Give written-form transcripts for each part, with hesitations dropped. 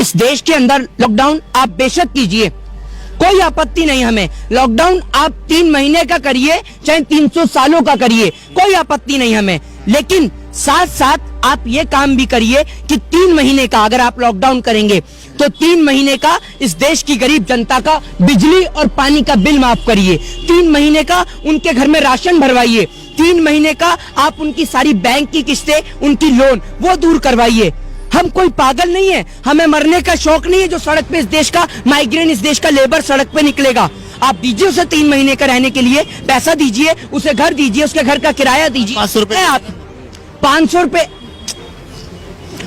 इस देश के अंदर लॉकडाउन आप बेशक कीजिए, कोई आपत्ति नहीं हमें। लॉकडाउन आप 3 महीने का करिए, चाहे 300 सालों का करिए, कोई आपत्ति नहीं हमें। लेकिन साथ साथ आप ये काम भी करिए कि 3 महीने का अगर आप लॉकडाउन करेंगे तो 3 महीने का इस देश की गरीब जनता का बिजली और पानी का बिल माफ करिए। 3 महीने का उनके घर में राशन भरवाइए। 3 महीने का आप उनकी सारी बैंक की किस्तें, उनकी लोन वो दूर करवाइए। हम कोई पागल नहीं है, हमें मरने का शौक नहीं है जो सड़क पे इस देश का माइग्रेंट, इस देश का लेबर सड़क पे निकलेगा। आप दीजिए उसे 3 महीने का रहने के लिए पैसा दीजिए, उसे घर दीजिए, उसके घर का किराया दीजिए। 500 रुपए आप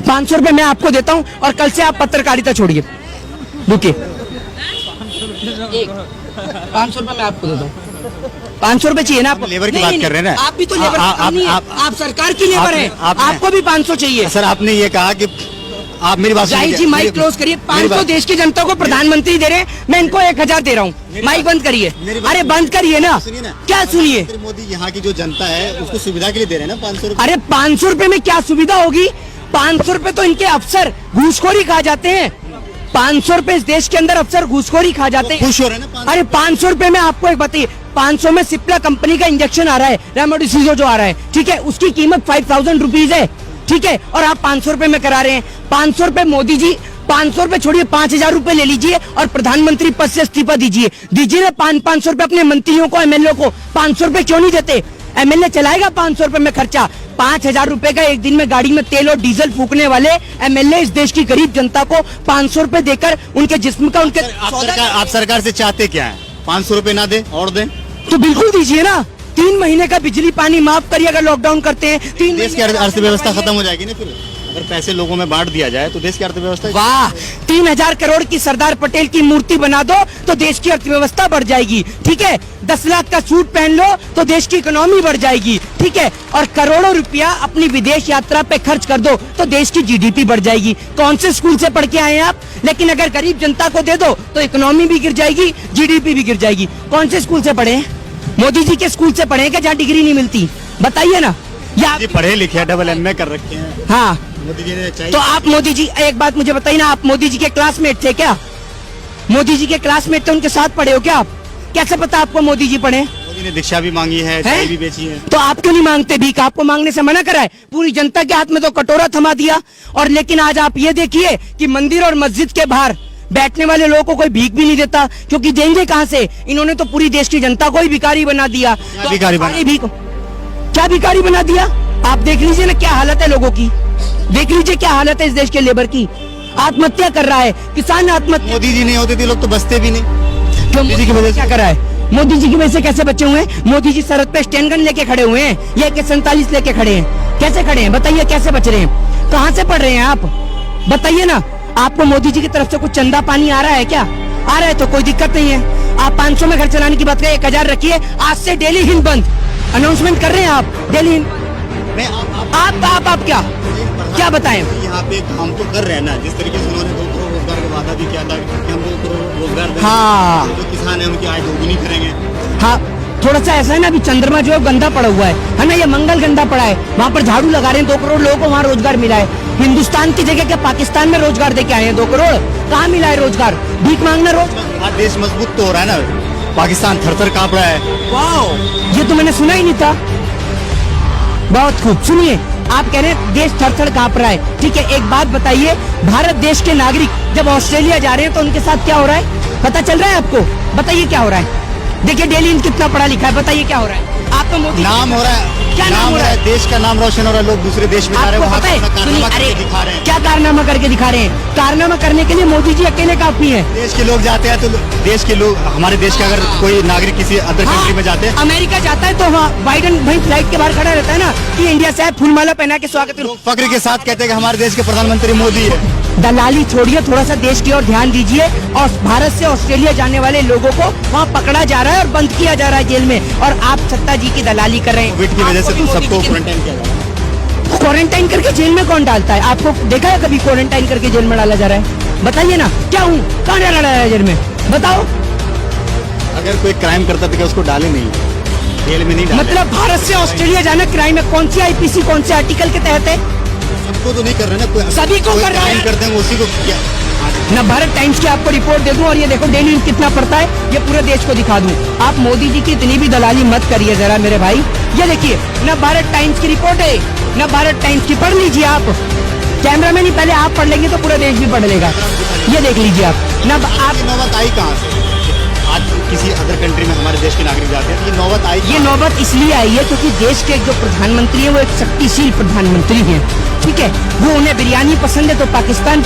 500 रुपए मैं आपको देता हूँ और कल से आप पत्रकारिता छोड़िए। रुकिए, 500 रुपए मैं आपको देता हूँ। 500 रुपए चाहिए ना आपको? लेबर की बात कर रहे हैं ना आप भी तो लेबर नहीं है, आप सरकार की लेबर है, आपको भी 500 चाहिए। सर आपने ये कहा कि आप मेरी बात जी माइक क्लोज करिए। 500 देश की जनता को प्रधानमंत्री दे रहे हैं, मैं इनको 1000 दे रहा हूँ। माइक बंद करिए। अरे बंद करिए ना, क्या सुनिए। मोदी यहाँ की जो जनता है उसको सुविधा के लिए दे रहे हैं ना 500 रुपए। अरे 500 रुपए में क्या सुविधा होगी? 500 रुपए तो इनके अफसर घूसखोरी खा जाते हैं। 500 रुपए इस देश के अंदर अफसर घूसखोरी खा जाते हैं। खुश हो रहे हैं ना? अरे 500 रुपए में आपको एक बताइए, 500 में सिप्ला कंपनी का इंजेक्शन आ रहा है, रेमडेसिविर जो आ रहा है, ठीक है, उसकी कीमत 5000 रुपीज है, ठीक है, और आप 500 रुपए में करा रहे हैं। 500 रुपए मोदी जी, 500 रुपए छोड़िए, 5000 रुपए ले लीजिए और प्रधानमंत्री पद से इस्तीफा दीजिए। दीजिए ना 500 रुपए अपने मंत्रियों को, एमएलए को। 500 रुपए क्यों नहीं देते? एमएलए चलाएगा 500 रुपए में खर्चा। 5000 रुपए का एक दिन में गाड़ी में तेल और डीजल फूकने वाले एमएलए इस देश की गरीब जनता को 500 रुपए देकर उनके जिस्म का, उनके आप सरकार से चाहते क्या है? 500 रुपए ना दे और दे तो बिल्कुल दीजिए ना। 3 महीने का बिजली पानी माफ करिए अगर लॉकडाउन करते हैं। 3 देश की अर्थव्यवस्था खत्म हो जाएगी ना फिर, अगर पैसे लोगों में बांट दिया जाए तो देश की अर्थव्यवस्था। वाह, 3000 करोड़ की सरदार पटेल की मूर्ति बना दो तो देश की अर्थव्यवस्था बढ़ जाएगी, ठीक है। 10 लाख का सूट पहन लो तो देश की इकोनॉमी बढ़ जाएगी, ठीक है। और करोड़ों रुपया अपनी विदेश यात्रा पे खर्च कर दो तो देश की जीडीपी बढ़ जाएगी। कौन से स्कूल से पढ़ के आए हैं आप? लेकिन अगर गरीब जनता को दे दो तो इकोनॉमी भी गिर जाएगी, जीडीपी भी गिर जाएगी। कौन से स्कूल से पढ़े हैं? मोदी जी के स्कूल से पढ़े हैं क्या जहाँ डिग्री नहीं मिलती? बताइए ना। या पढ़े लिखे डबल एमए कर रखे हैं। हाँ, मोदी जी ने चाहिए। तो आप मोदी जी, एक बात मुझे बताइए ना, आप मोदी जी के क्लासमेट थे क्या? मोदी जी के क्लासमेट थे, उनके साथ पढ़े हो क्या आप? कैसे पता आपको मोदी जी पढ़े? मोदी ने दीक्षा भी मांगी है, चाय भी बेची है। तो आप क्यों नहीं मांगते भीख? आपको मांगने से मना करा है? पूरी जनता के हाथ में तो कटोरा थमा दिया। और लेकिन आज आप ये देखिए कि मंदिर और मस्जिद के बाहर बैठने वाले लोगों को कोई भीख भी नहीं देता, क्योंकि देंगे कहाँ से? इन्होंने तो पूरी देश की जनता को ही भिखारी बना दिया। क्या भिखारी बना दिया? आप देख लीजिए ना क्या हालत है लोगों की, देख लीजिए क्या हालत है इस देश के लेबर की। आत्महत्या कर रहा है किसान, आत्महत्या। मोदी जी नहीं होते थे लोग तो बचते भी नहीं। मोदी जी की वजह से क्या कर रहा है? मोदी जी की वजह से कैसे बचे हुए हैं? मोदी जी सरहद पे स्टैंड गन लेके खड़े हुए हैं, ये AK-47 लेके खड़े हैं। कैसे खड़े हैं बताइए? कैसे बच रहे हैं? कहाँ से पढ़ रहे हैं आप? बताइए ना। आपको मोदी जी की तरफ से कुछ चंदा पानी आ रहा है क्या? आ रहा है तो कोई दिक्कत नहीं है। आप 500 में घर चलाने की बात करें, 1000 रखिए। आज से डेली हिंद बंद अनाउंसमेंट कर रहे हैं आप, डेली हिंद। आप क्या बताएं? यहाँ पे काम तो कर रहे हैं ना, जिस तरीके से उन्होंने 2 करोड़ रोजगार का वादा भी किया था कि हम 2 करोड़ रोजगार देंगे। हाँ, जो किसान है उनकी आय दोगुनी करेंगे। हाँ, थोड़ा सा ऐसा है ना, अभी चंद्रमा जो है गंदा पड़ा हुआ है ना, ये मंगल गंदा पड़ा है, वहाँ पर झाड़ू लगा रहे हैं। 2 करोड़ लोगों को वहाँ रोजगार मिला है। हिंदुस्तान की जगह क्या पाकिस्तान में रोजगार दे के आए हैं? 2 करोड़ कहाँ मिला है रोजगार? भीख मांगना रोजगार। देश मजबूत तो हो रहा है ना, पाकिस्तान थर-थर कांप रहा है। वाह, ये तो मैंने सुना ही नहीं था। बहुत खूब, सुनिए, आप कह रहे हैं देश थर-थर कांप रहा है, ठीक है। एक बात बताइए, भारत देश के नागरिक जब ऑस्ट्रेलिया जा रहे हैं तो उनके साथ क्या हो रहा है? पता चल रहा है आपको? बताइए क्या हो रहा है? देखिए डेली कितना पढ़ा लिखा है, बताइए क्या हो रहा है? आप तो मोदी नाम हो रहा है, क्या नाम हो रहा है? देश का नाम रोशन हो रहा है, लोग दूसरे देश में जा रहे हैं, वहाँ पे कारनामा करके दिखा रहे हैं। क्या कारनामा करके दिखा रहे हैं? कारनामा करने के लिए मोदी जी अकेले काफी है। देश के लोग जाते हैं तो देश के लोग, हमारे देश का अगर कोई नागरिक किसी अदर कंट्री में जाते हैं, अमेरिका जाता है तो वहाँ बाइडन भाई फ्लाइट के बाहर खड़ा रहता है ना कि इंडिया से फूलमाला पहना के स्वागत करो। फक्र के साथ कहते हैं कि हमारे देश के प्रधानमंत्री मोदी है। दलाली छोड़िए, थोड़ा सा देश की ओर ध्यान दीजिए। और भारत से ऑस्ट्रेलिया जाने वाले लोगों को वहाँ पकड़ा जा रहा है और बंद किया जा रहा है जेल में, और आप सत्ता जी की दलाली कर रहे हैं। कोविड की वजह से सबको क्वारंटाइन किया जा रहा है। क्वारंटाइन करके जेल में कौन डालता है? आपको देखा है कभी क्वारंटाइन करके जेल में डाला जा रहा है? बताइए ना, क्या हूँ, कहाँ डाला जा रहा है जेल में? बताओ। अगर कोई क्राइम करता तो क्या उसको डाले नहीं, जेल में नहीं डाले। मतलब भारत से ऑस्ट्रेलिया जाना क्राइम है? कौन सी IPC, कौन से आर्टिकल के तहत है? सबको तो नहीं कर रहे ना, कोई सभी को कोई कर रहा है। crime करते हैं उसी को क्या ना भारत टाइम्स की आपको रिपोर्ट दे दूं और ये देखो डेली न्यूज कितना पड़ता है, ये पूरे देश को दिखा दूं। आप मोदी जी की इतनी भी दलाली मत करिए जरा मेरे भाई। ये देखिए ना भारत टाइम्स की रिपोर्ट है, ना भारत टाइम्स की, पढ़ लीजिए आप। कैमरामैन ही पहले आप पढ़ लेंगे तो पूरा देश भी पढ़ लेगा। ये देख लीजिए आप ना आप ये नौबत आई कहाँ से? आज किसी अदर कंट्री में हमारे देश के नागरिक जाते हैं तो ये नौबत आई ये नौबत इसलिए आई है क्योंकि देश के जो प्रधानमंत्री है वो एक शक्तिशील प्रधानमंत्री हैं, ठीक है। वो उन्हें बिरयानी पसंद है तो पाकिस्तान